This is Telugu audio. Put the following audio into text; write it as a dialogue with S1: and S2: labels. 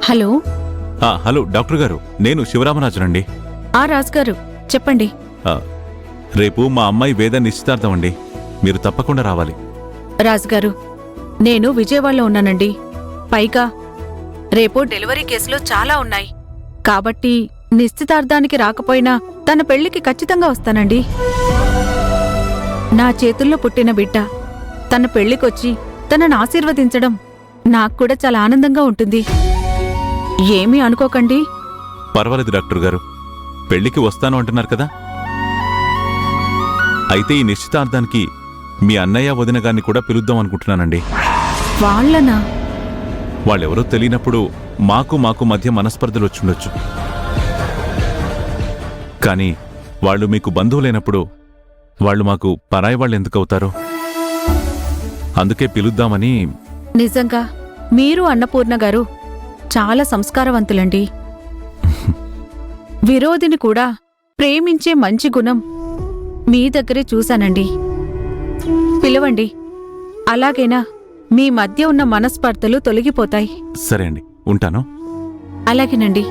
S1: హలో.
S2: హలో డాక్టర్ గారు, నేను శివరామరాజునండి.
S1: రాజుగారు చెప్పండి.
S2: రేపు మా అమ్మాయి వేద నిశ్చితార్థం అండి. మీరు తప్పకుండా రావాలి.
S1: రాజుగారు, నేను విజయవాడలో ఉన్నానండి. పైగా రేపు డెలివరీ కేసులు చాలా ఉన్నాయి. కాబట్టి నిశ్చితార్థానికి రాకపోయినా తన పెళ్లికి ఖచ్చితంగా వస్తానండి. నా చేతుల్లో పుట్టిన బిడ్డ తన పెళ్లికొచ్చి తనను ఆశీర్వదించడం నాక్కూడా చాలా ఆనందంగా ఉంటుంది. ఏమీ అనుకోకండి.
S2: పర్వాలేదు డాక్టర్ గారు, పెళ్లికి వస్తాను అంటున్నారు కదా. అయితే ఈ నిశ్చితార్థానికి మీ అన్నయ్య వదిన గారిని కూడా పిలుద్దాం అనుకుంటున్నానండి.
S1: వాళ్ళనా?
S2: వాళ్ళెవరో తెలియనప్పుడు మాకు మధ్య మనస్పర్ధలు వచ్చుండొచ్చు. కానీ వాళ్ళు మీకు బంధువులైనప్పుడు వాళ్ళు మాకు పరాయి వాళ్ళు ఎందుకవుతారు? అందుకే పిలుద్దామని.
S1: నిజంగా మీరు అన్నపూర్ణ గారు చాలా సంస్కారవంతులండి. విరోధిని కూడా ప్రేమించే మంచి గుణం మీ దగ్గరే చూశానండి. పిలవండి. అలాగైనా మీ మధ్య ఉన్న మనస్పర్ధలు తొలగిపోతాయి.
S2: సరే అండి, ఉంటాను.
S1: అలాగేనండి.